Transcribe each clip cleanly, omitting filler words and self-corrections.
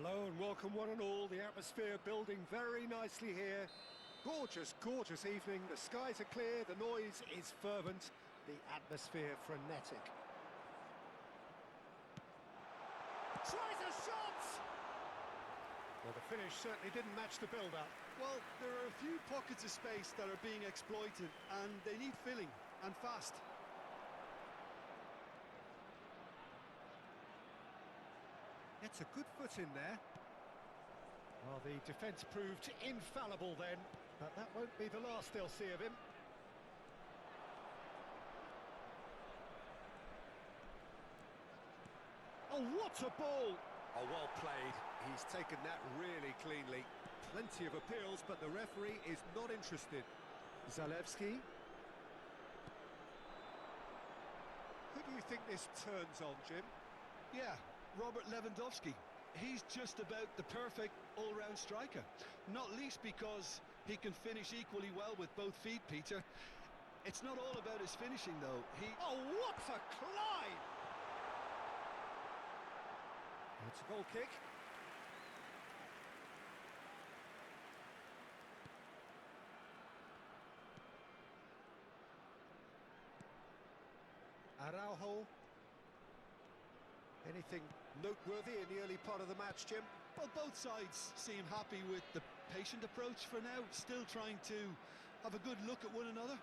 Hello and welcome one and all. The atmosphere building very nicely here. Gorgeous, gorgeous evening. The skies are clear, the noise is fervent, the atmosphere frenetic. Tries a shot! Well, the finish certainly didn't match the build-up. Well, there are a few pockets of space that are being exploited, and they need filling, and fast. Gets a good foot in there. Well, the defence proved infallible then, but that won't be the last they'll see of him. Oh, what a ball! Oh, well played. He's taken that really cleanly. Plenty of appeals, but the referee is not interested. Zalewski. Who do you think this turns on, Jim? Yeah, Robert Lewandowski. He's just about the perfect all-round striker. Not least because he can finish equally well with both feet, Peter. It's not all about his finishing, though. Oh, what a climb! It's a goal kick. Araujo. Anything noteworthy in the early part of the match, Jim? Well, both sides seem happy with the patient approach for now, still trying to have a good look at one another.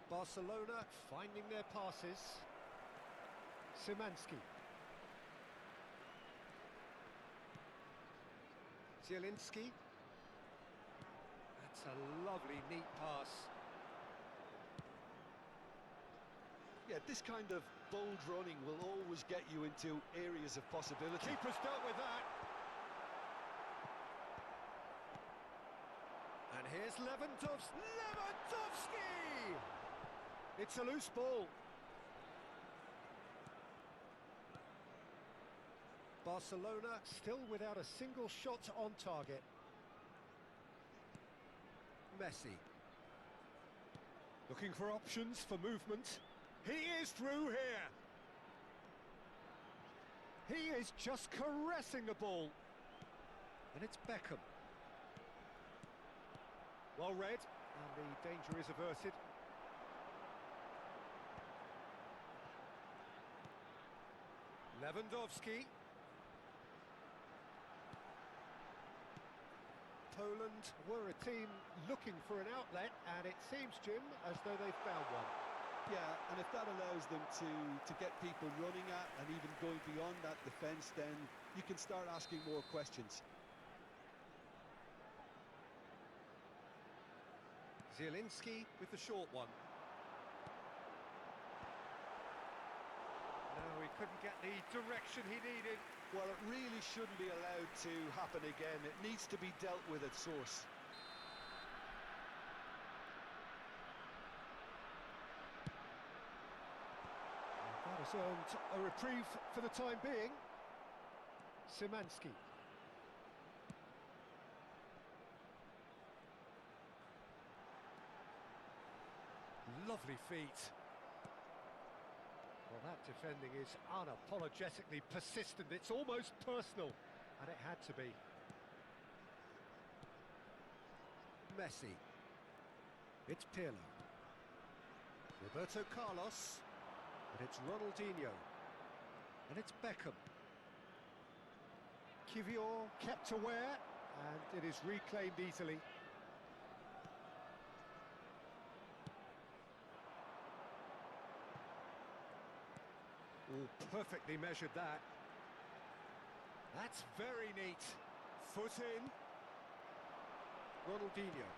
Barcelona finding their passes. Szymanski. Zielinski. That's a lovely, neat pass. Yeah, this kind of bold running will always get you into areas of possibility. Keeper's dealt with that. And here's Lewandowski. It's a loose ball. Barcelona still without a single shot on target. Messi. Looking for options for movement. He is through here. He is just caressing the ball. And it's Beckham. Well read, and the danger is averted. Lewandowski. Poland were a team looking for an outlet, and it seems, Jim, as though they've found one. Yeah, and if that allows them to get people running at and even going beyond that defence, then you can start asking more questions. Zielinski with the short one. No, he couldn't get the direction he needed. Well, it really shouldn't be allowed to happen again. It needs to be dealt with at source. That has earned a reprieve for the time being. Szymanski. Lovely feet. Well, that defending is unapologetically persistent. It's almost personal, and it had to be. Messi. It's Pirlo. Roberto Carlos. And it's Ronaldinho. And it's Beckham. Kivior kept aware, and it is reclaimed easily. Oh, perfectly measured that. That's very neat. Foot in. Ronaldinho.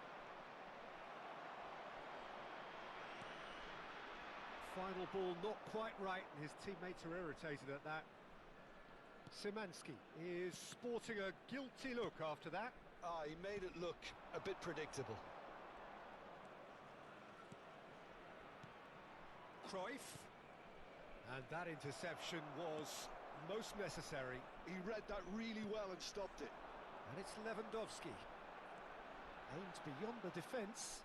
Final ball not quite right, and his teammates are irritated at that. Szymanski is sporting a guilty look after that. He made it look a bit predictable. Cruyff. And that interception was most necessary. He read that really well and stopped it. And it's Lewandowski. Aimed beyond the defence.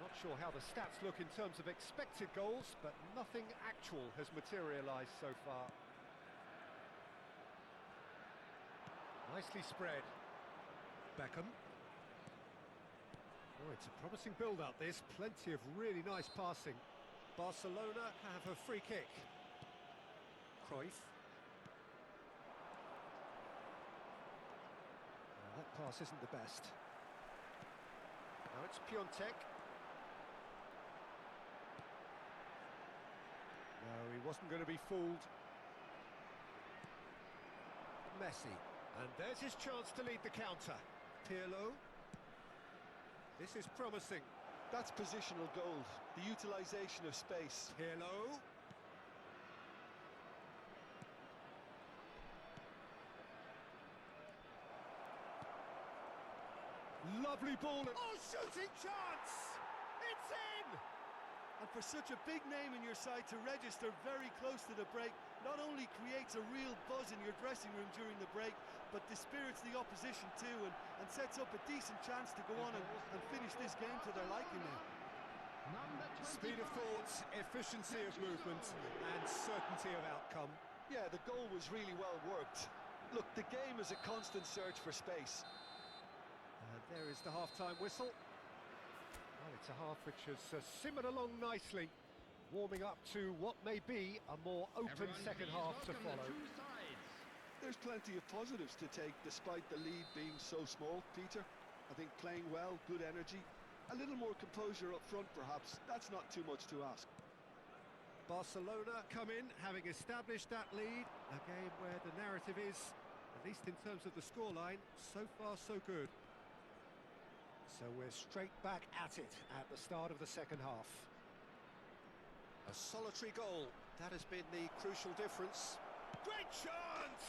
Not sure how the stats look in terms of expected goals, but nothing actual has materialised so far. Nicely spread. Beckham. Oh, it's a promising build-up, this. Plenty of really nice passing. Barcelona have a free kick. Cruyff. That pass isn't the best. Now it's Piontek. No, he wasn't going to be fooled. Messi. And there's his chance to lead the counter. Pirlo. This is promising. That's positional gold, the utilisation of space. Pirlo. Lovely ball. Oh, shooting chance! It's in! And for such a big name in your side to register very close to the break, not only creates a real buzz in your dressing room during the break, but dispirits the opposition too, and sets up a decent chance to go on and finish this game to their liking now. Speed of thought, efficiency of movement, and certainty of outcome. Yeah, the goal was really well worked. Look, the game is a constant search for space. And there is the half-time whistle. Well, it's a half which has simmered along nicely, warming up to what may be a more open second half to follow. There's plenty of positives to take despite the lead being so small, Peter. I think playing well, good energy, a little more composure up front perhaps. That's not too much to ask. Barcelona come in having established that lead, a game where the narrative is, at least in terms of the scoreline, so far so good. So we're straight back at it at the start of the second half. A solitary goal, that has been the crucial difference. Great chance!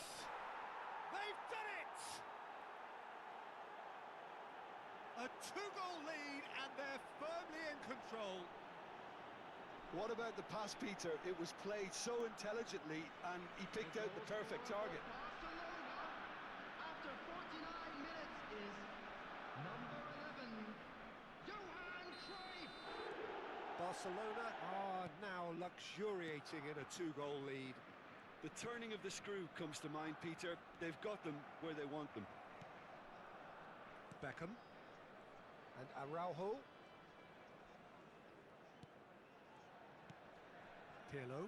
They've done it! A two-goal lead and they're firmly in control. What about the pass, Peter? It was played so intelligently and he picked out the perfect target. After 49 minutes is number 11, Johan Cruyff. Barcelona are now luxuriating in a two-goal lead. The turning of the screw comes to mind, Peter. They've got them where they want them. Beckham and Araujo. Pirlo.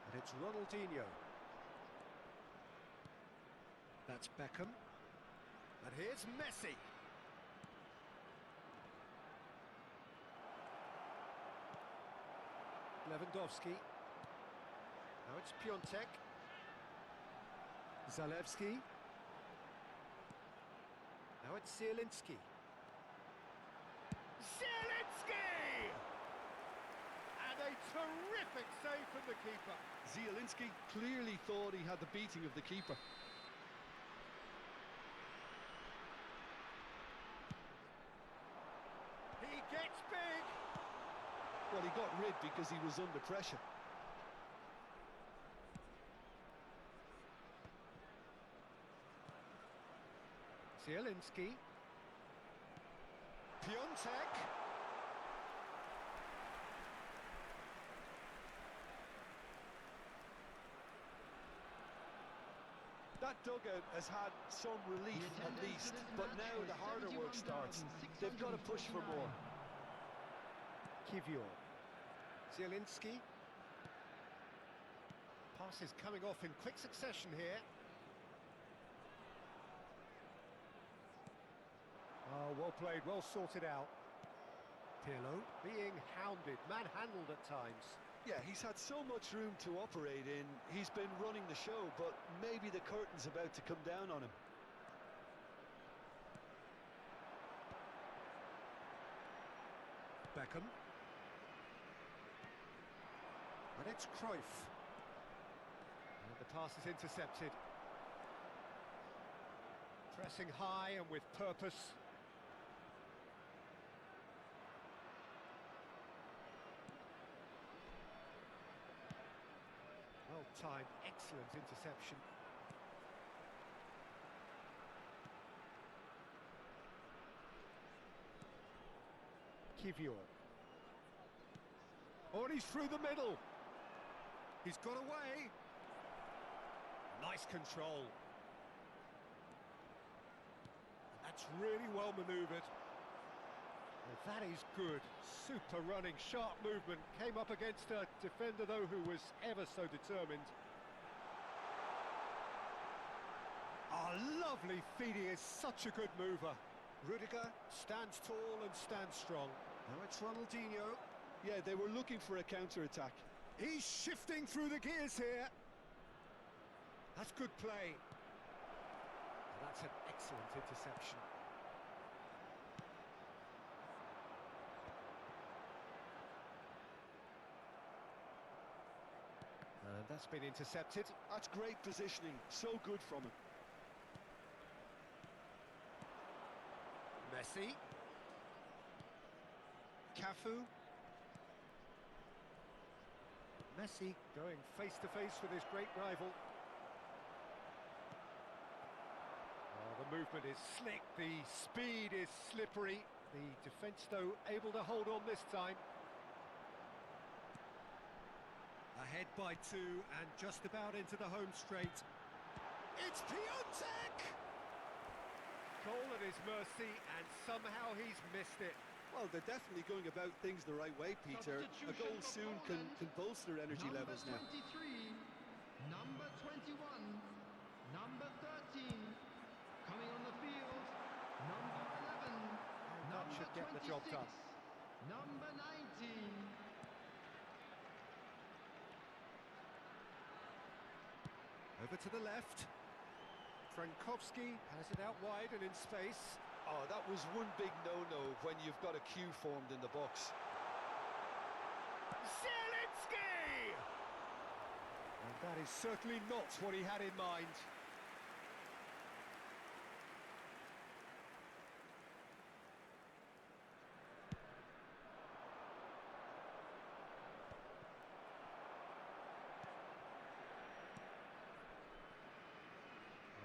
And it's Ronaldinho. That's Beckham. And here's Messi. Lewandowski. Now it's Piontek. Zalewski. Now it's Zielinski. Zielinski! And a terrific save from the keeper. Zielinski clearly thought he had the beating of the keeper. He gets big. Well, he got rid because he was under pressure. Zielinski. Piontek. That dugout has had some relief at least, but now the harder work starts. They've got to push for more. Kivior. Zielinski. Passes coming off in quick succession here. Oh, well played, well sorted out. Pirlo being hounded, manhandled at times. Yeah, he's had so much room to operate in. He's been running the show, but maybe the curtain's about to come down on him. Beckham. And it's Cruyff. And the pass is intercepted. Pressing high and with purpose. Well-timed, excellent interception. Kivior. Oh, and he's through the middle. He's got away. Nice control. And that's really well manoeuvred. Well, that is good. Super running, sharp movement. Came up against a defender, though, who was ever so determined. Oh, lovely feet. He is such a good mover. Rudiger stands tall and stands strong. Now it's Ronaldinho. Yeah, they were looking for a counter-attack. He's shifting through the gears here. That's good play. And that's an excellent interception. And that's been intercepted. That's great positioning. So good from him. Messi. Cafu. Messi going face-to-face with his great rival. Oh, the movement is slick, the speed is slippery. The defence, though, able to hold on this time. Ahead by 2 and just about into the home straight. It's Piontek! Goal at his mercy, and somehow he's missed it. Well, they're definitely going about things the right way, Peter. A goal soon can bolster energy levels now. Number 23, number 21, number 13, coming on the field, number 11, That should get the job done. number 19. Over to the left. Frankowski has it out wide and in space. Oh, that was one big no-no when you've got a queue formed in the box. Zielinski! And that is certainly not what he had in mind.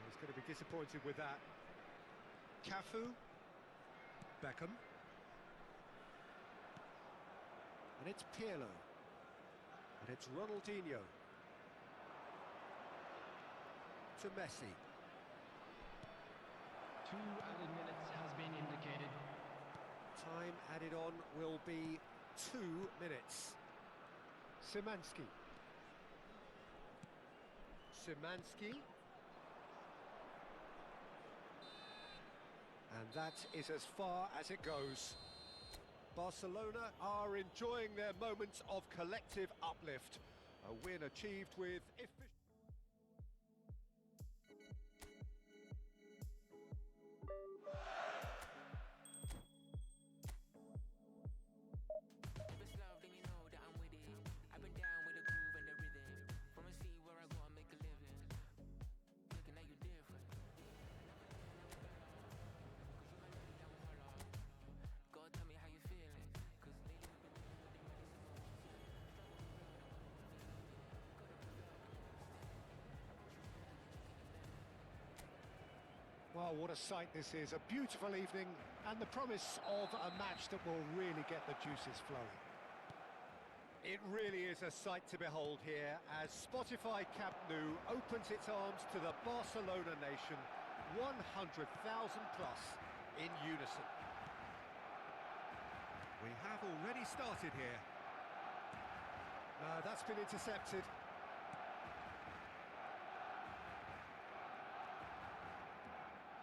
He's going to be disappointed with that. Cafu, Beckham, and it's Pirlo, and it's Ronaldinho, to Messi. 2 added minutes has been indicated. Time added on will be 2 minutes. Szymanski. Szymanski. And that is as far as it goes. Barcelona are enjoying their moments of collective uplift. A win achieved with efficiency. Well, what a sight this is. A beautiful evening and the promise of a match that will really get the juices flowing. It really is a sight to behold here as Spotify Camp Nou opens its arms to the Barcelona nation, 100,000 plus in unison. We have already started here. That's been intercepted.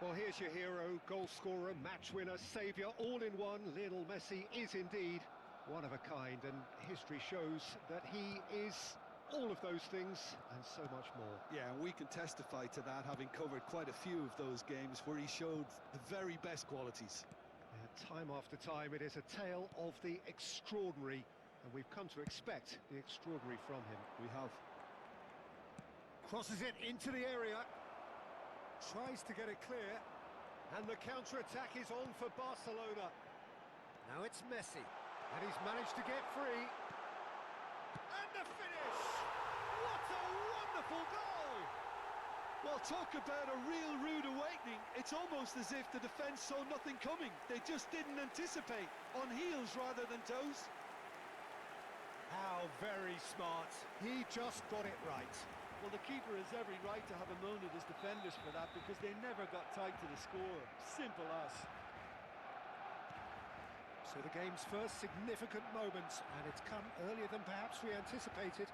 Well, here's your hero, goal scorer, match winner, saviour, all in one. Lionel Messi is indeed one of a kind, and history shows that he is all of those things and so much more. Yeah, and we can testify to that, having covered quite a few of those games where he showed the very best qualities. Time after time, it is a tale of the extraordinary, and we've come to expect the extraordinary from him. We have. Crosses it into the area. Tries to get it clear, and the counter-attack is on for Barcelona. Now it's Messi, and he's managed to get free. And the finish! What a wonderful goal! Well, talk about a real rude awakening. It's almost as if the defence saw nothing coming. They just didn't anticipate. On heels rather than toes. How very smart. He just got it right. Well, the keeper has every right to have a moan at his defenders for that because they never got tied to the score. Simple as. So the game's first significant moment, and it's come earlier than perhaps we anticipated.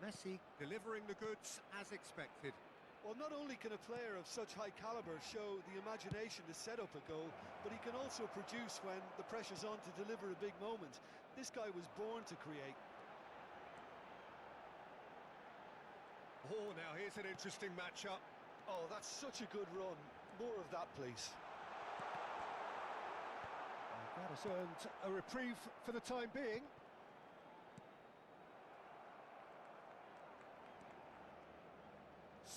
Messi delivering the goods as expected. Well, not only can a player of such high calibre show the imagination to set up a goal, but he can also produce when the pressure's on to deliver a big moment. This guy was born to create. Oh, now here's an interesting matchup. Oh, that's such a good run. More of that, please. That has earned a reprieve for the time being.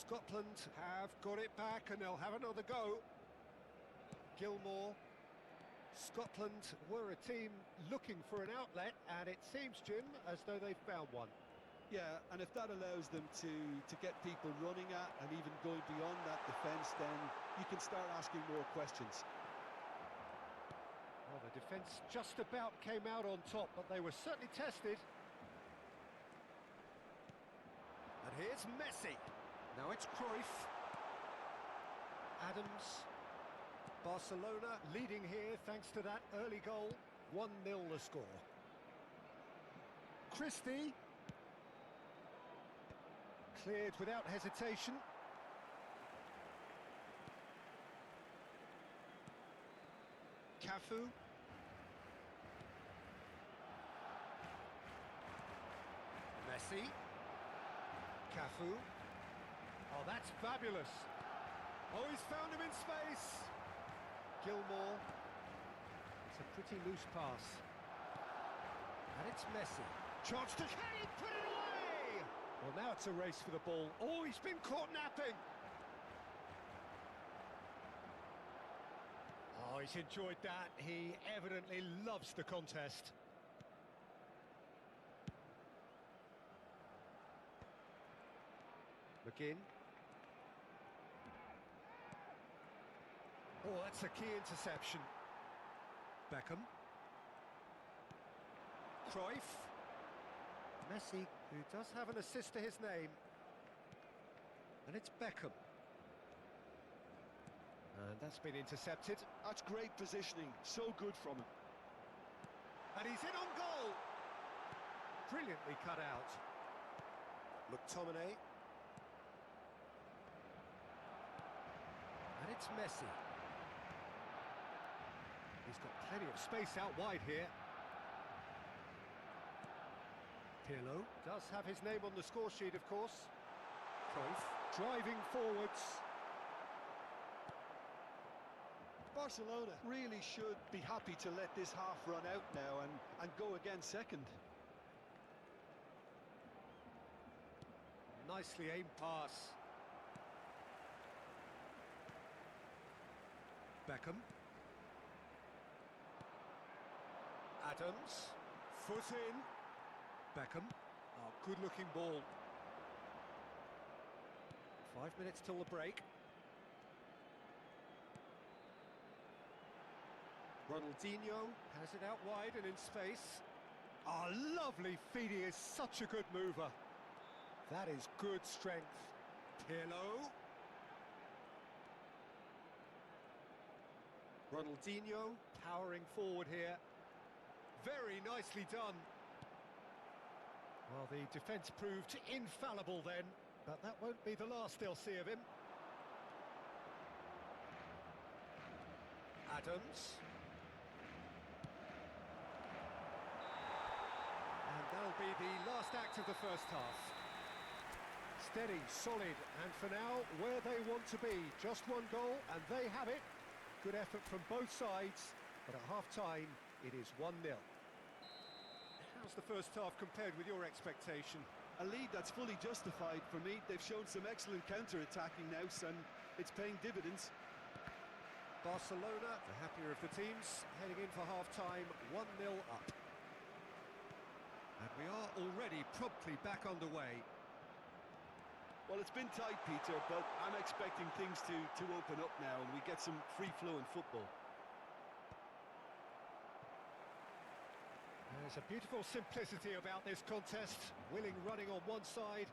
Scotland have got it back and they'll have another go. Gilmour. Scotland were a team looking for an outlet, and it seems, Jim, as though they've found one. Yeah, and if that allows them to get people running at and even going beyond that defence, then you can start asking more questions. Well, the defence just about came out on top, but they were certainly tested. And here's Messi. Now it's Cruyff. Adams. Barcelona leading here thanks to that early goal. 1-0 the score. Christie. Cleared without hesitation. Cafu. Messi. Cafu. Oh, that's fabulous. Oh, he's found him in space. Gilmour. It's a pretty loose pass. And it's Messi. Chance to... Can he put it away? Well, now it's a race for the ball. Oh, he's been caught napping. Oh, he's enjoyed that. He evidently loves the contest. McGinn. Oh, that's a key interception. Beckham. Cruyff. Messi, who does have an assist to his name. And it's Beckham. And that's been intercepted. That's great positioning. So good from him. And he's in on goal. Brilliantly cut out. McTominay. And it's Messi. He's got plenty of space out wide here. Pirlo does have his name on the score sheet, of course. Cruyff driving forwards. Barcelona really should be happy to let this half run out now and go again second. nicely aimed pass. Beckham. Adams. Foot in. Beckham. Oh, good-looking ball. 5 minutes till the break. Ronaldinho has it out wide and in space. Ah, lovely feeding, is such a good mover. That is good strength. Pirlo. Ronaldinho powering forward here. Very nicely done. Well, the defence proved infallible then, but that won't be the last they'll see of him. Adams. And that'll be the last act of the first half. Steady, solid, and for now, where they want to be. Just one goal, and they have it. Good effort from both sides, but at half-time, it is 1-0. How's the first half compared with your expectation? A lead that's fully justified for me. They've shown some excellent counter-attacking now, and it's paying dividends. Barcelona, the happier of the teams, heading in for half-time, 1-0 up. And we are already promptly back underway. Well, it's been tight, Peter, but I'm expecting things to open up now and we get some free-flowing football. There's a beautiful simplicity about this contest. Willing running on one side,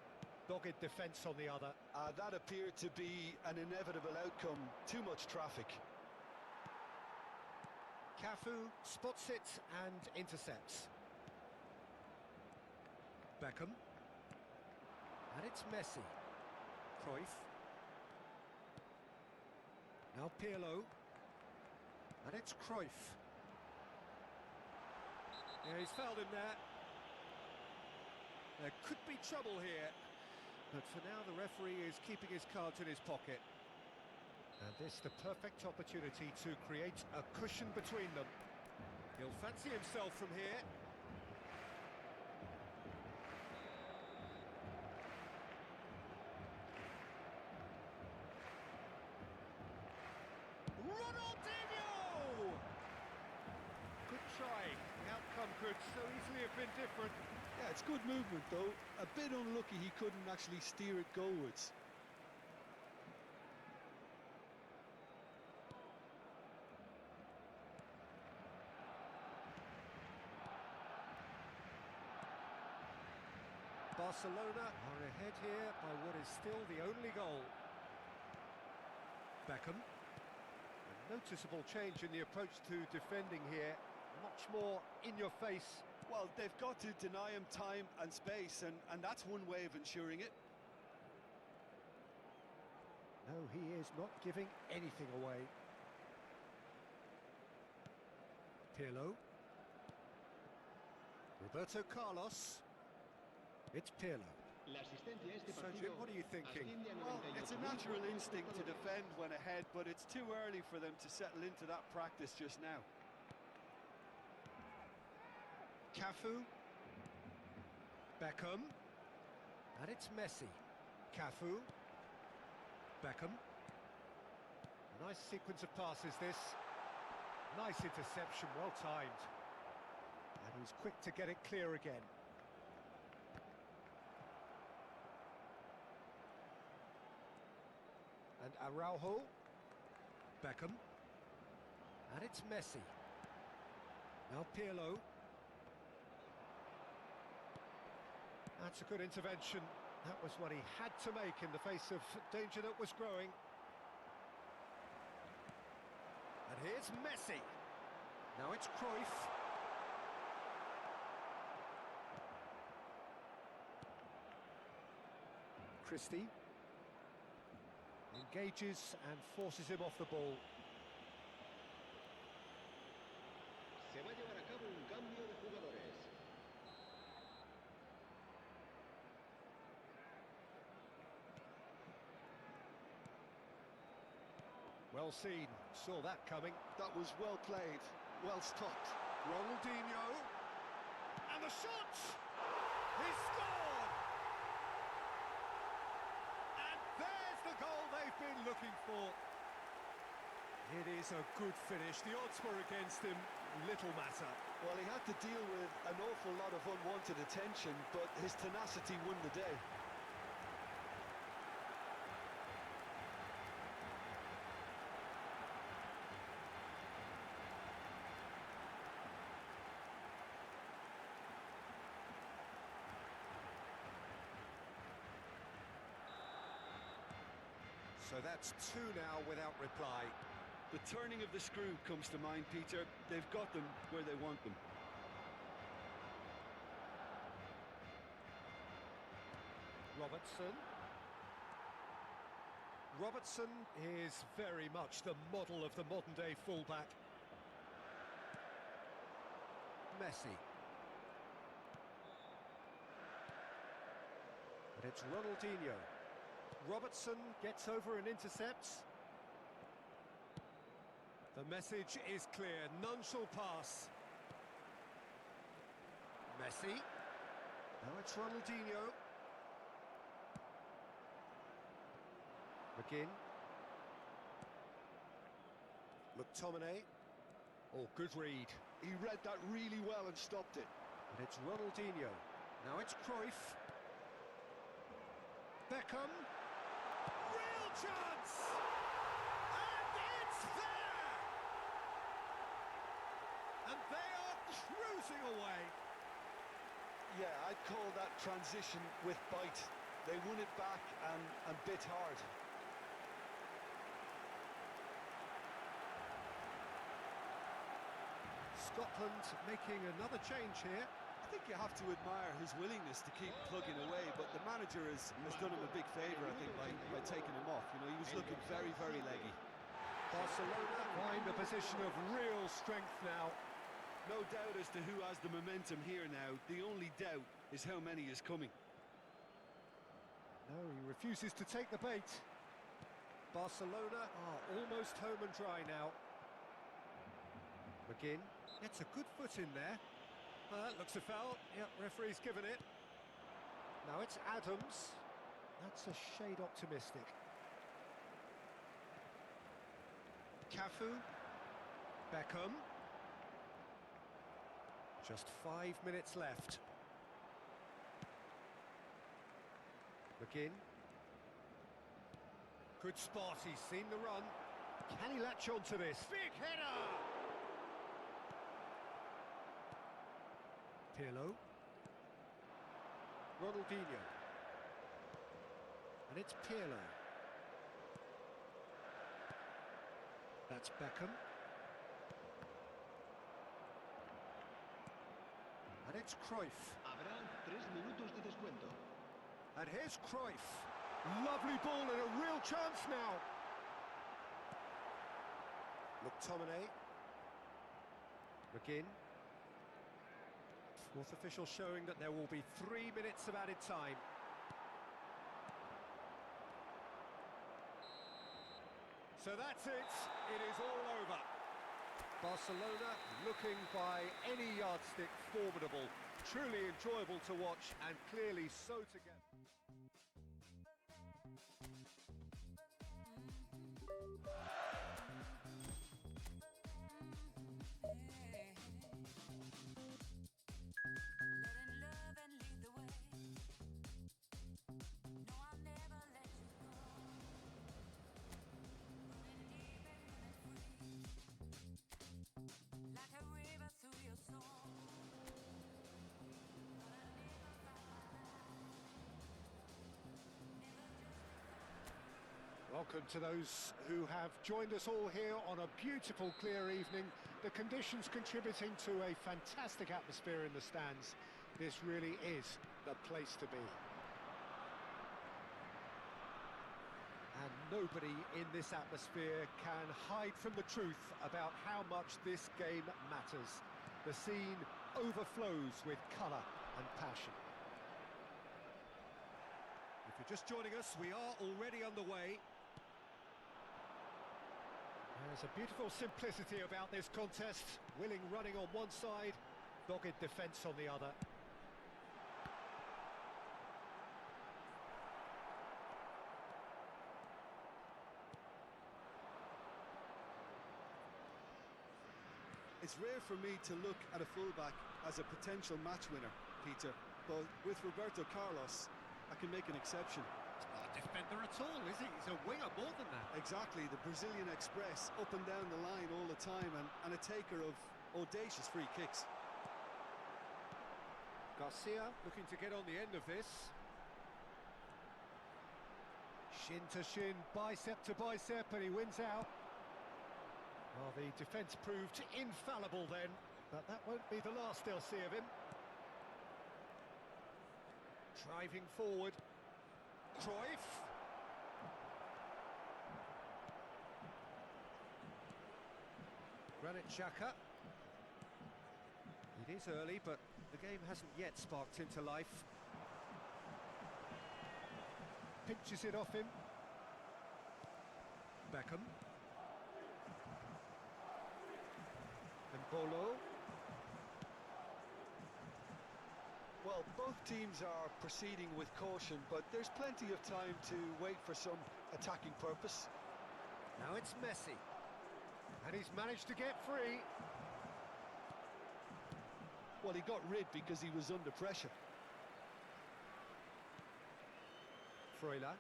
dogged defence on the other. That appeared to be an inevitable outcome. Too much traffic. Cafu spots it and intercepts. Beckham. And it's Messi. Cruyff. Now Pirlo. And it's Cruyff. Yeah, he's fouled him there. There could be trouble here. But for now, the referee is keeping his cards in his pocket. And this the perfect opportunity to create a cushion between them. He'll fancy himself from here. Ronaldinho! Good try. The outcome could so easily have been different. Yeah, it's good movement, though. A bit unlucky he couldn't actually steer it goalwards. Barcelona are ahead here by what is still the only goal. Beckham. A noticeable change in the approach to defending here. Much more in your face. Well, they've got to deny him time and space, and that's one way of ensuring it. No, he is not giving anything away. Pirlo. Roberto Carlos. It's Pirlo. So, Jim, what are you thinking? Well, it's a natural instinct to defend when ahead, but it's too early for them to settle into that practice just now. Cafu. Beckham. And it's Messi. Cafu. Beckham. Nice sequence of passes, this. Nice interception, well timed. And he's quick to get it clear again. And Araujo. Beckham. And it's Messi. Now Pirlo. That's a good intervention. That was what he had to make in the face of danger that was growing. And here's Messi. Now it's Cruyff. Christie. Engages and forces him off the ball. Se va a llevar a cabo un cambio de jugadores. Well seen, saw that coming. That was well played, well stopped. Ronaldinho. And the shot! He scored! they've been looking for. It is a good finish. The odds were against him. Little matter. Well, he had to deal with an awful lot of unwanted attention, but his tenacity won the day. So that's two now without reply. The turning of the screw comes to mind, Peter. They've got them where they want them. Robertson is very much the model of the modern-day fullback. Messi. And it's Ronaldinho. Robertson gets over and intercepts. The message is clear, none shall pass. Messi. Now it's Ronaldinho. McGinn. McTominay. Oh, good read. He read that really well and stopped it. And it's Ronaldinho. Now it's Cruyff. Beckham. Real chance! And it's there! And they are cruising away. Yeah, I'd call that transition with bite. They won it back and bit hard. Scotland making another change here. I think you have to admire his willingness to keep plugging away, but the manager has done him a big favour, I think, by taking him off. You know, he was looking very, very leggy. Barcelona find a position of real strength now. No doubt as to who has the momentum here now. The only doubt is how many is coming. No, he refuses to take the bait. Barcelona are almost home and dry now. McGinn gets a good foot in there. That looks a foul. Yep, referee's given it. Now it's Adams. That's a shade optimistic. Cafu. Beckham. Just 5 minutes left. McGinn. Good spot, he's seen the run. Can he latch onto this? Big header! Pirlo. Ronaldinho. And it's Pirlo. That's Beckham. And it's Cruyff. Habrá 3 minutos de descuento. And here's Cruyff. Lovely ball and a real chance now. McTominay. McGinn. Fourth official showing that there will be 3 minutes of added time. So that's it. It is all over. Barcelona looking by any yardstick formidable. Truly enjoyable to watch and clearly so together. Welcome to those who have joined us all here on a beautiful, clear evening. The conditions contributing to a fantastic atmosphere in the stands. This really is the place to be. And nobody in this atmosphere can hide from the truth about how much this game matters. The scene overflows with colour and passion. If you're just joining us, we are already underway. There's a beautiful simplicity about this contest. Willing running on one side, dogged defence on the other. It's rare for me to look at a fullback as a potential match winner, Peter, but with Roberto Carlos, I can make an exception. He's not a defender at all, is he? He's a winger more than that. Exactly, the Brazilian Express, up and down the line all the time, and a taker of audacious free kicks. Garcia looking to get on the end of this. Shin to shin, bicep to bicep, and he wins out. Well, the defence proved infallible then, but that won't be the last they'll see of him. Driving forward. Cruyff. Granit Xhaka. It is early, but the game hasn't yet sparked into life. Pinches it off him. Beckham. And Bolo. Well, both teams are proceeding with caution, but there's plenty of time to wait for some attacking purpose. Now it's Messi. And he's managed to get free. Well, he got rid because he was under pressure. Freuler.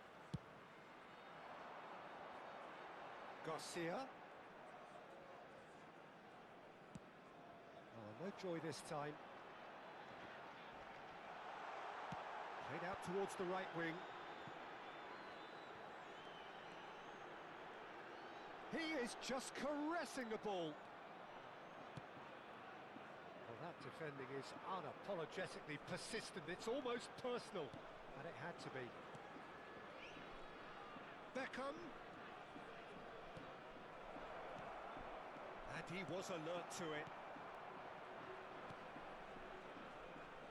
Garcia. Oh, no joy this time. Played out towards the right wing. He is just caressing the ball. Well, that defending is unapologetically persistent. It's almost personal, and it had to be. Beckham. And he was alert to it.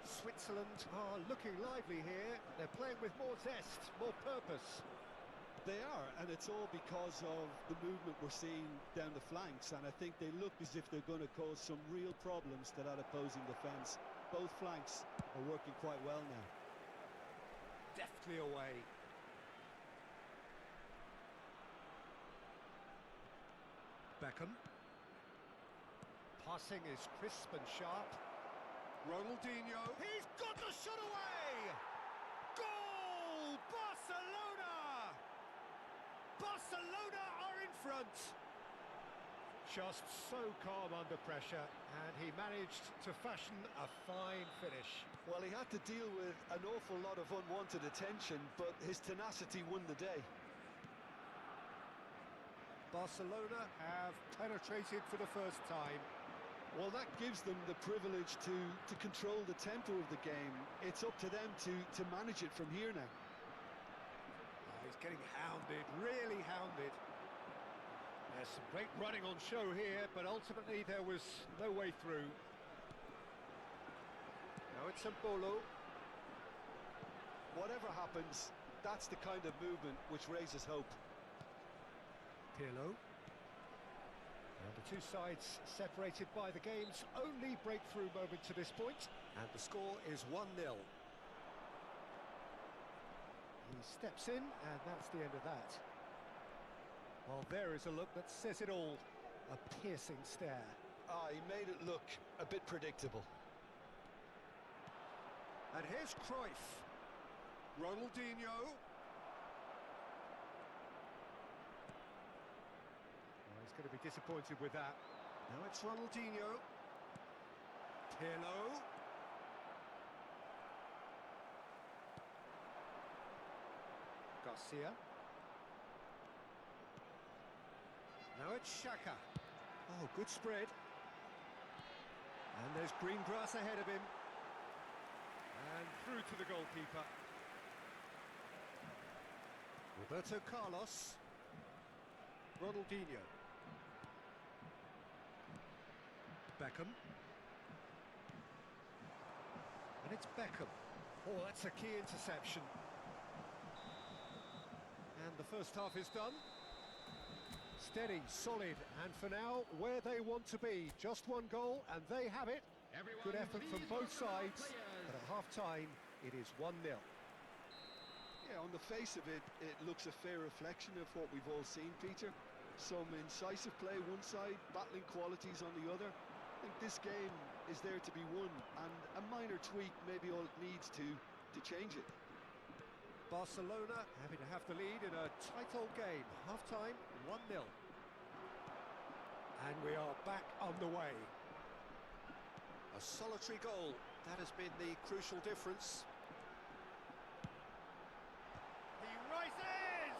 Switzerland are looking lively here. They're playing with more zest, more purpose. They are, and it's all because of the movement we're seeing down the flanks, and I think they look as if they're going to cause some real problems to that opposing defence. Both flanks are working quite well now. Deftly away. Beckham. Passing is crisp and sharp. Ronaldinho. He's got the shot away! Goal! Barcelona! Barcelona are in front. Just so calm under pressure, and he managed to fashion a fine finish. Well, he had to deal with an awful lot of unwanted attention, but his tenacity won the day. Barcelona have penetrated for the first time. Well, that gives them the privilege to control the tempo of the game. It's up to them to manage it from here now. Oh, he's getting hounded, really hounded. There's some great running on show here, but ultimately there was no way through. Now it's Bolo. Whatever happens, that's the kind of movement which raises hope. Pirlo. And the two sides separated by the game's only breakthrough moment to this point, and the score is 1-0. He steps in, and that's the end of that. Well, there is a look that says it all. A piercing stare. Ah, he made it look a bit predictable. And here's Cruyff. Ronaldinho. Well, he's going to be disappointed with that. Now it's Ronaldinho. Pirlo. Garcia. Now it's Xhaka. Oh, good spread. And there's green grass ahead of him. And through to the goalkeeper. Roberto Carlos. Ronaldinho. Beckham. And it's Beckham. Oh, that's a key interception. And the first half is done. Steady, solid, and for now, where they want to be. Just one goal, and they have it. Everyone Good effort from both sides, players. but at half-time, it is 1-0. Yeah, on the face of it, it looks a fair reflection of what we've all seen, Peter. Some incisive play one side, battling qualities on the other. think this game is there to be won, and a minor tweak may be all it needs to change it. Barcelona having to have the lead in a tight old game. Half-time, 1-0. And we are back underway. A solitary goal. That has been the crucial difference. He rises!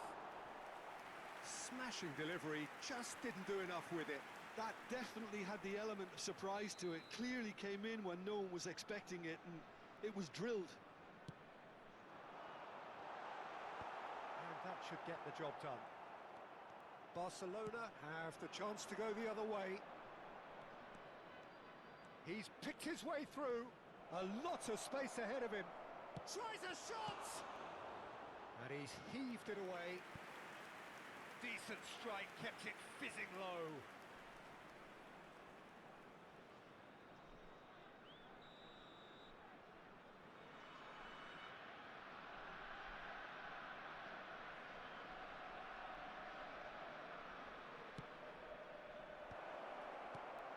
Smashing delivery, just didn't do enough with it. That definitely had the element of surprise to it. Clearly came in when no one was expecting it, and it was drilled. And that should get the job done. Barcelona have the chance to go the other way. He's picked his way through. A lot of space ahead of him. Tries a shot! And he's heaved it away. Decent strike, kept it fizzing low.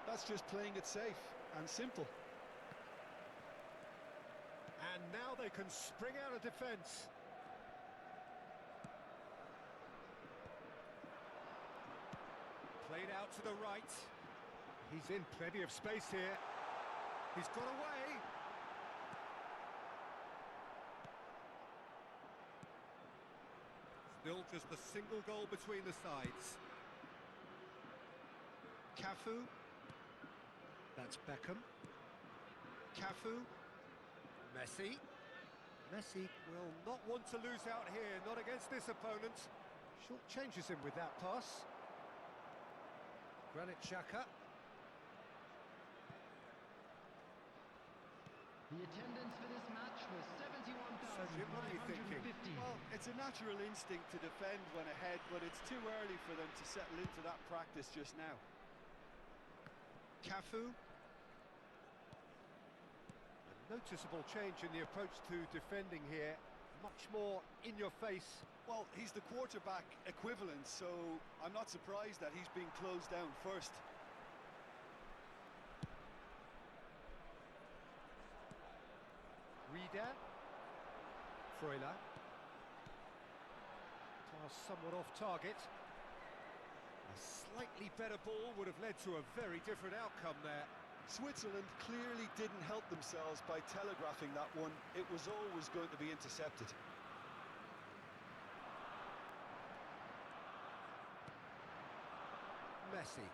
That's just playing it safe and simple. And now they can spring out of defence. Played out to the right. He's in plenty of space here. He's got away. Still just a single goal between the sides. Cafu. That's Beckham. Cafu. Messi. Messi will not want to lose out here, not against this opponent. Short changes him with that pass. Granit Xhaka. The attendance for this match was So, Jim, what are you thinking? 71,550. Well, it's a natural instinct to defend when ahead, but it's too early for them to settle into that practice just now. Cafu. A noticeable change in the approach to defending here. Much more in your face. Well, he's the quarterback equivalent, so I'm not surprised that he's being closed down first. Reader. Freuler. Pass somewhat off target. A slightly better ball would have led to a very different outcome there. Switzerland clearly didn't help themselves by telegraphing that one. It was always going to be intercepted. Messi.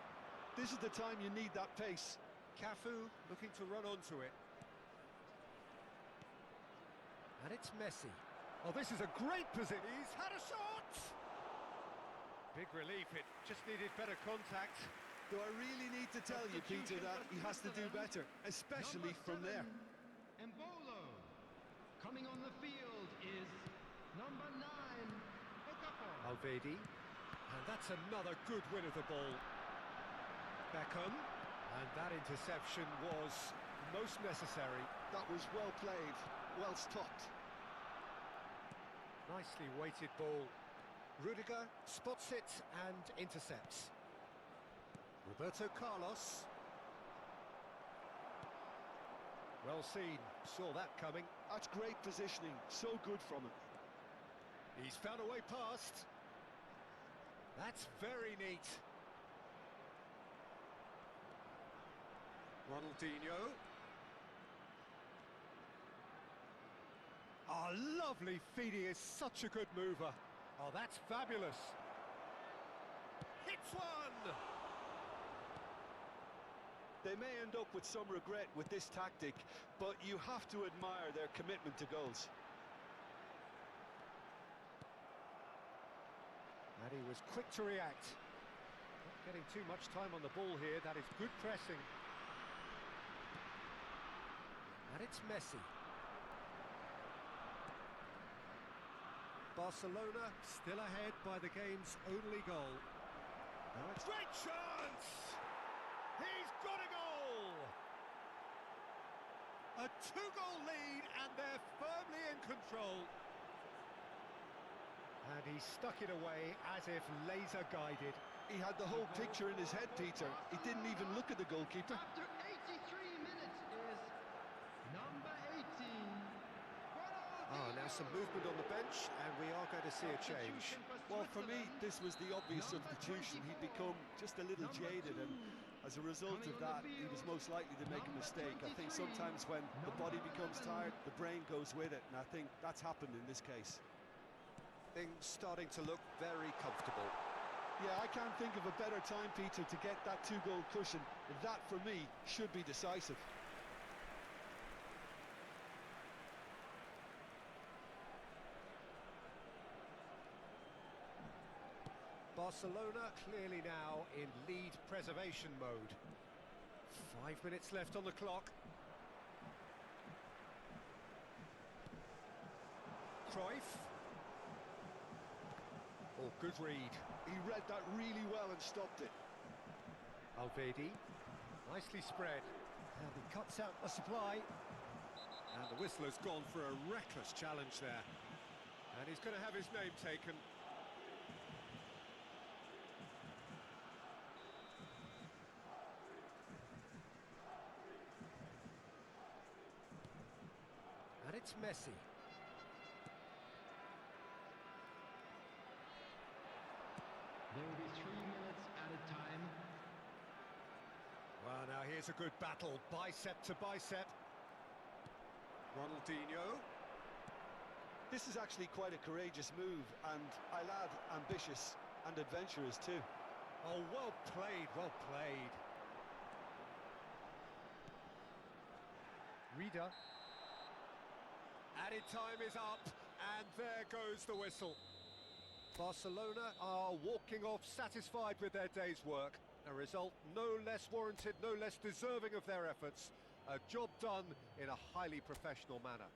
This is the time you need that pace. Cafu looking to run onto it. And it's Messi. Oh, this is a great position. He's had a shot! Big relief, it just needed better contact. Do I really need to tell you, Peter, that he has to do better, especially from there? Embolo. Coming on the field is number 9, Okafor. Alvedi. And that's another good win of the ball. Beckham. And that interception was most necessary. That was well played, well stopped. Nicely weighted ball. Rudiger spots it and intercepts. Roberto Carlos. Well seen, saw that coming. That's great positioning, so good from him. He's found a way past. That's very neat. Ronaldinho. Oh, lovely feet, he is such a good mover. Oh, that's fabulous. Hits one! They may end up with some regret with this tactic, but you have to admire their commitment to goals. And he was quick to react. Not getting too much time on the ball here, that is good pressing. And it's Messi. Barcelona still ahead by the game's only goal. Now it's great chance! He's got a goal! A 2-goal lead and they're firmly in control. And he stuck it away as if laser guided. He had the whole picture in his head, Peter. He didn't even look at the goalkeeper. After some movement on the bench, and we are going to see a change. Well, for me, this was the obvious substitution. He'd become just a little jaded, and as a result of that, he was most likely to make a mistake. I think sometimes when the body becomes tired, the brain goes with it, and I think that's happened in this case. Things starting to look very comfortable. Yeah, I can't think of a better time, Peter, to get that two-goal cushion. That, for me, should be decisive. Barcelona clearly now in lead preservation mode. 5 minutes left on the clock. Cruyff. Oh, good read. He read that really well and stopped it. Alvedi, nicely spread. And he cuts out the supply. And the whistler's gone for a reckless challenge there. And he's going to have his name taken. And it's Messi. There will be 3 minutes added time. Well, now here's a good battle, bicep to bicep. Ronaldinho. This is actually quite a courageous move, and I'll add ambitious and adventurous too. Oh, well played, well played. Reader. Added time is up, and there goes the whistle. Barcelona are walking off satisfied with their day's work. A result no less warranted, no less deserving of their efforts. A job done in a highly professional manner.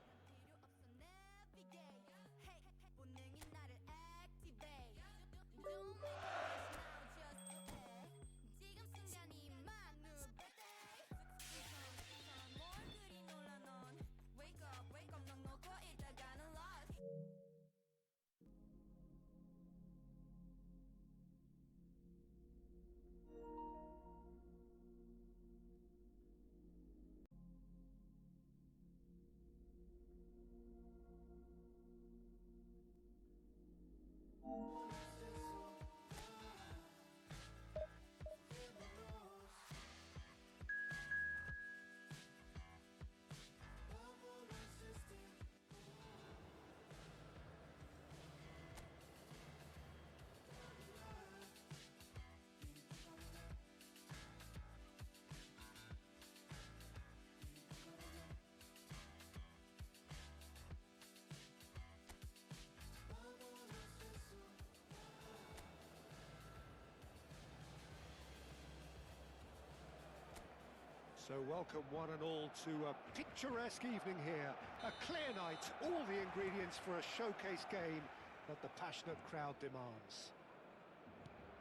So welcome one and all to a picturesque evening here. A clear night, all the ingredients for a showcase game that the passionate crowd demands.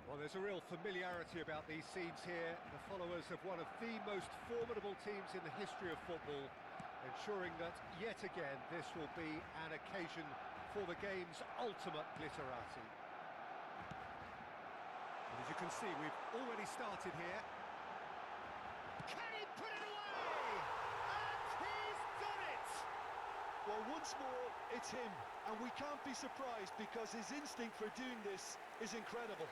Well, there's a real familiarity about these scenes here. The followers of one of the most formidable teams in the history of football, ensuring that yet again this will be an occasion for the game's ultimate glitterati. And as you can see, we've already started here. Can he put it away? And he's done it! Well, once more, it's him, and we can't be surprised because his instinct for doing this is incredible.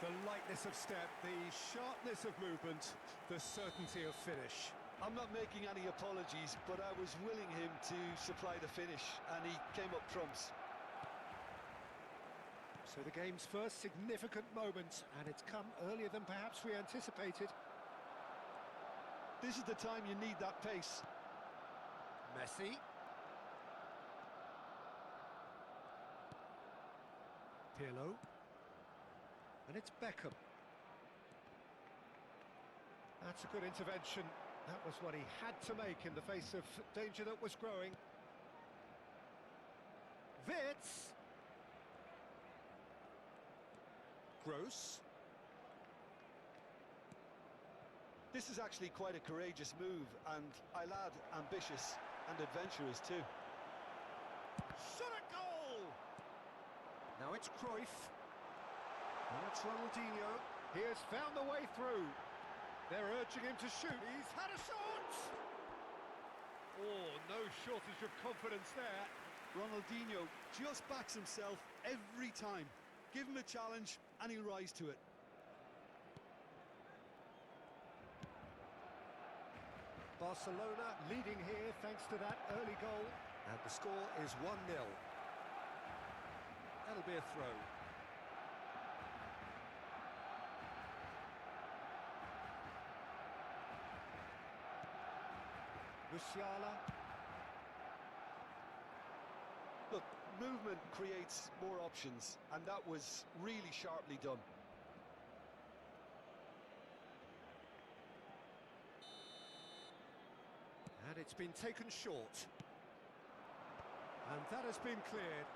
The lightness of step, the sharpness of movement, the certainty of finish. I'm not making any apologies, but I was willing him to supply the finish, and he came up trumps. So the game's first significant moment, and it's come earlier than perhaps we anticipated. This is the time you need that pace. Messi. Pirlo. And it's Beckham. That's a good intervention. That was what he had to make in the face of danger that was growing. Wits. Gross. This is actually quite a courageous move, and I'll add ambitious and adventurous too. Shot at goal! Now it's Cruyff. Now it's Ronaldinho. He has found the way through. They're urging him to shoot. He's had a shot! Oh, no shortage of confidence there. Ronaldinho just backs himself every time. Give him a challenge and he'll rise to it. Barcelona leading here thanks to that early goal. And the score is 1-0. That'll be a throw. Musiala. Look, movement creates more options, and that was really sharply done. And it's been taken short. And that has been cleared.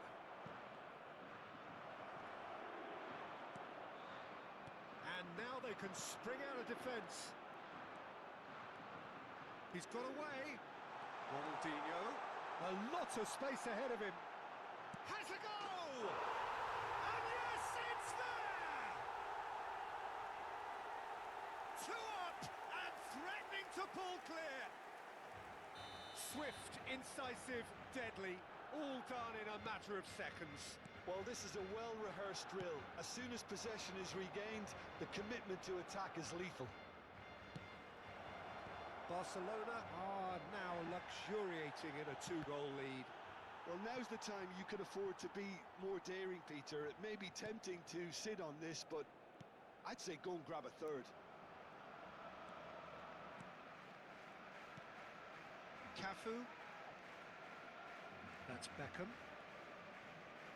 And now they can spring out of defence. He's got away. Ronaldinho. A lot of space ahead of him. Has a goal! And yes, it's there! 2 up and threatening to pull clear. Swift, incisive, deadly, all done in a matter of seconds. Well, this is a well-rehearsed drill. As soon as possession is regained, the commitment to attack is lethal. Barcelona are now luxuriating in a 2-goal lead. Well, now's the time you can afford to be more daring, Peter. It may be tempting to sit on this, but I'd say go and grab a third. Cafu. That's Beckham.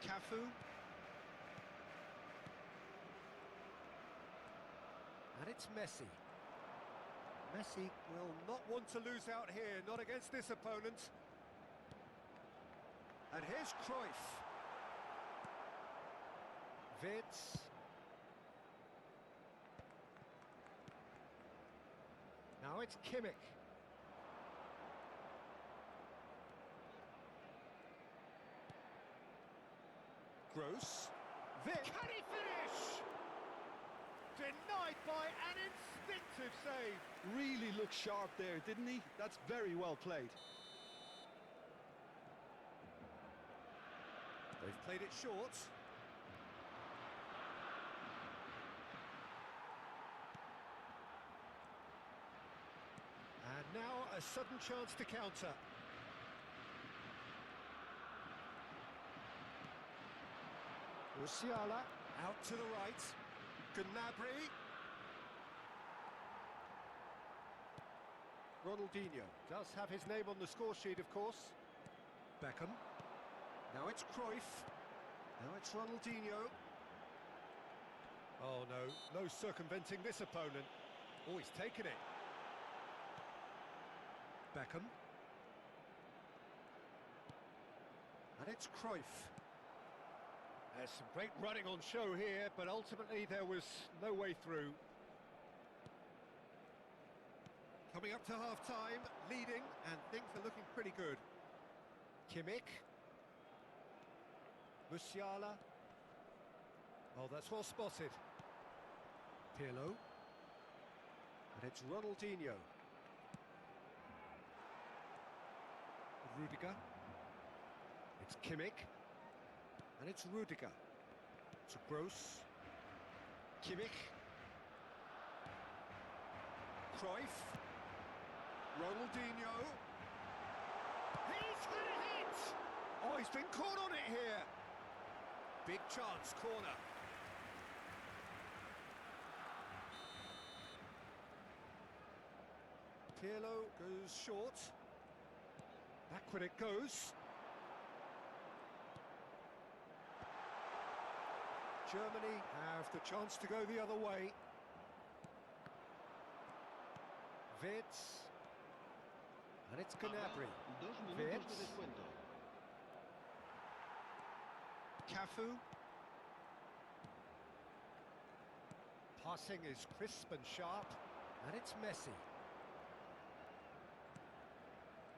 Cafu. And it's Messi. Messi will not want to lose out here, not against this opponent. And here's Cruyff. Vitz. Now it's Kimmich. Gross. Vic. Can he finish? Denied by an instinctive save. Really looked sharp there, didn't he? That's very well played. They've played it short. And now a sudden chance to counter. Musiala out to the right. Gnabry. Ronaldinho does have his name on the score sheet, of course. Beckham. Now it's Cruyff. Now it's Ronaldinho. Oh no, no circumventing this opponent. Oh, he's taken it. Beckham. And it's Cruyff. There's some great running on show here, but ultimately there was no way through. Coming up to half-time, leading, and things are looking pretty good. Kimmich. Musiala. Oh, that's well spotted. Pirlo. And it's Ronaldinho. Rudiger. It's Kimmich. And it's Rudiger. To Gross. Kimmich. Cruyff. Ronaldinho. He's had a hit! Oh, he's been caught on it here. Big chance, corner. Pirlo goes short. Backward it goes. Germany have the chance to go the other way. Vitz. And it's Gnabry. Vitz. Cafu. Passing is crisp and sharp. And it's Messi.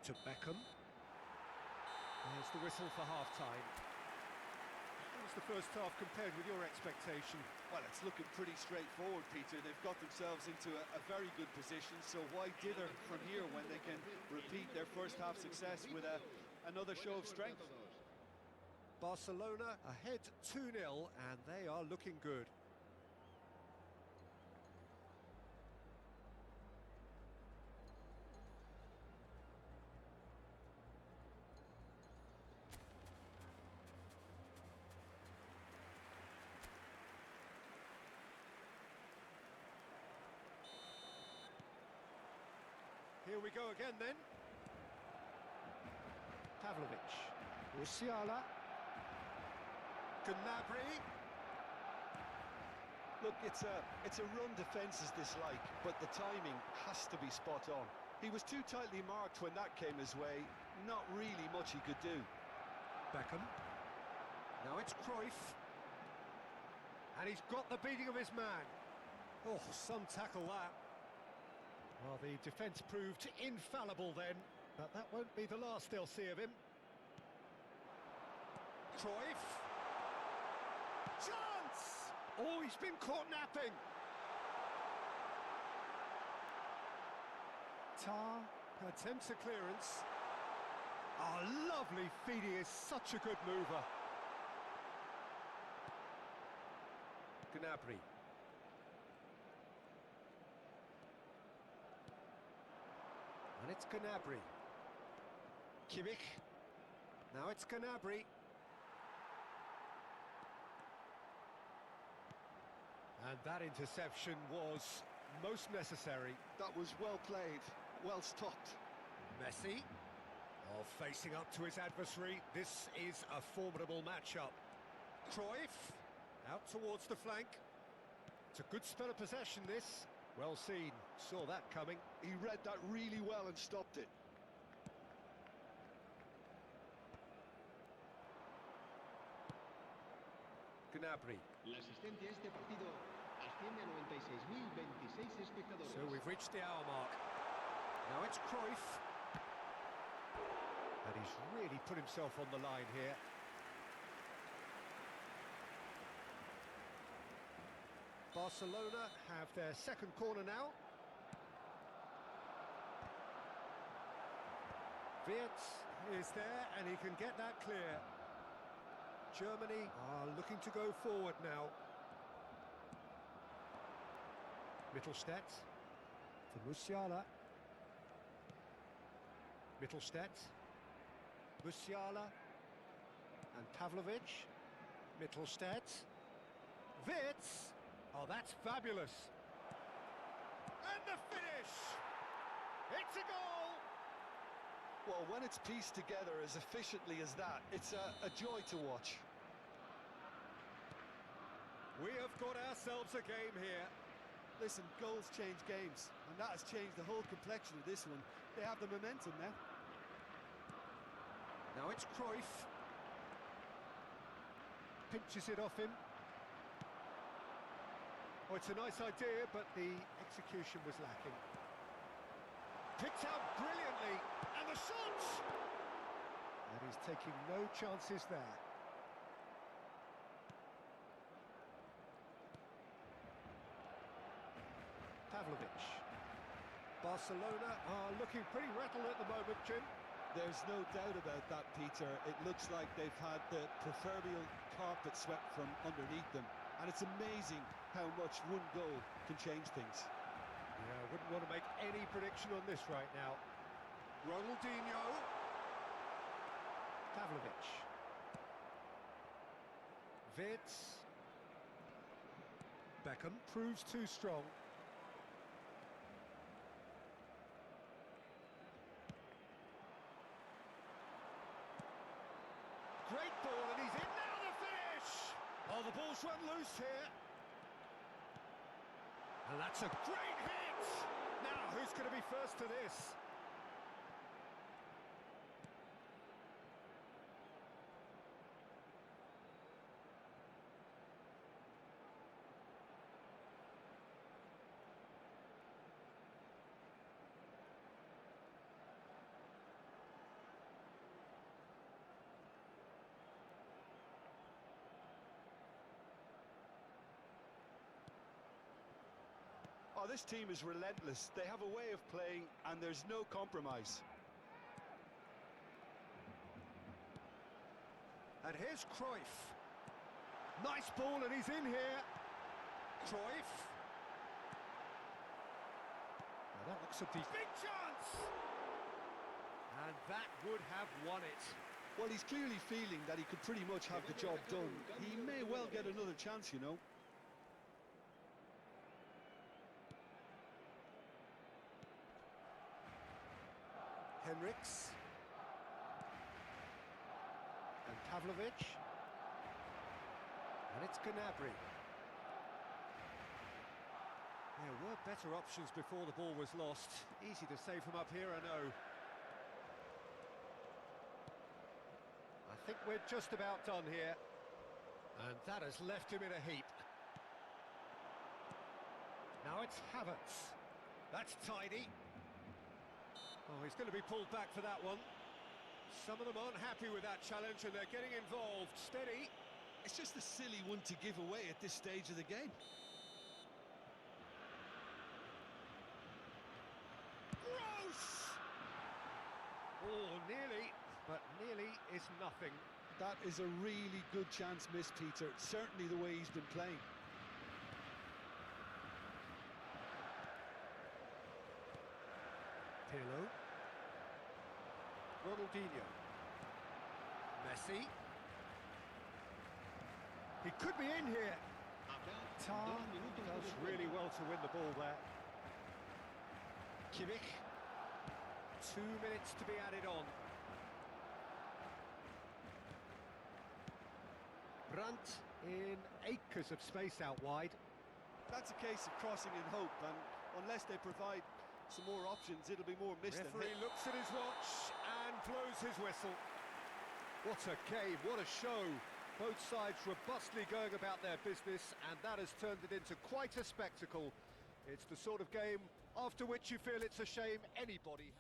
To Beckham. There's the whistle for half-time. How's the first half compared with your expectation? Well, it's looking pretty straightforward, Peter. They've got themselves into a very good position, so why dither from here when they can repeat their first half success with another show of strength? Barcelona ahead 2-0, and they are looking good. Here we go again then. Pavlovic. Musiala. Gnabry. Look, it's a run defence is dislike, but the timing has to be spot on. He was too tightly marked when that came his way. Not really much he could do. Beckham. Now it's Cruyff. And he's got the beating of his man. Oh, some tackle that. Well, the defence proved infallible then, but that won't be the last they'll see of him. Cruyff. Chance! Oh, he's been caught napping. Tar attempts a clearance. Oh, lovely feed. He is such a good mover. Gnabry. And it's Gnabry. Kimmich. Now it's Gnabry. And that interception was most necessary. That was well played, well stopped. Messi. Oh, facing up to his adversary. This is a formidable matchup. Cruyff. Out towards the flank. It's a good spell of possession, this. Well seen. Saw that coming. He read that really well and stopped it. Gnabry. La asistencia a este partido asciende a 96.026 espectadores. So we've reached the hour mark. Now it's Cruyff. And he's really put himself on the line here. Barcelona have their second corner now. Wirtz is there and he can get that clear. Germany are looking to go forward now. Mittelstädt to Musiala. Mittelstädt. Musiala and Pavlovic. Mittelstädt. Wirtz. Oh, that's fabulous. And the finish! It's a goal! Well, when it's pieced together as efficiently as that, it's a joy to watch. We have got ourselves a game here. Listen, goals change games, and that has changed the whole complexion of this one. They have the momentum now. Now it's Cruyff. Pinches it off him. Oh, it's a nice idea, but the execution was lacking. Picked out brilliantly, and the shot! And he's taking no chances there. Pavlovic. Barcelona are looking pretty rattled at the moment, Jim. There's no doubt about that, Peter. It looks like they've had the proverbial carpet swept from underneath them. And it's amazing how much one goal can change things. Yeah, I wouldn't want to make any prediction on this right now. Ronaldinho. Pavlovic. Wirtz. Beckham proves too strong. Great ball, and he's in now, the finish! Oh, the ball's run loose here. And that's a great hit! Now, who's going to be first to this? Oh, this team is relentless. They have a way of playing, and there's no compromise. And here's Cruyff. Nice ball, and he's in here. Cruyff. Now that looks a big chance! And that would have won it. Well, he's clearly feeling that he could pretty much have the job done. He may well get another chance, you know. Henriks. And Pavlovic. And it's Gnabry. There were better options before the ball was lost. Easy to say from up here, I know. I think we're just about done here. And that has left him in a heap. Now it's Havertz. That's tidy. Oh, he's going to be pulled back for that one. Some of them aren't happy with that challenge and they're getting involved. Steady. It's just a silly one to give away at this stage of the game. Gross! Oh, nearly, but nearly is nothing. That is a really good chance missed, Peter. Certainly the way he's been playing. Pirlo. Ronaldinho. Messi. He could be in here. Tar does really well to win the ball there. Kimmich. 2 minutes to be added on. Brandt in acres of space out wide. That's a case of crossing in hope, and unless they provide some more options, it'll be more missed than hit. Referee looks at his watch and blows his whistle. What a game, what a show. Both sides robustly going about their business, and that has turned it into quite a spectacle. It's the sort of game after which you feel it's a shame anybody...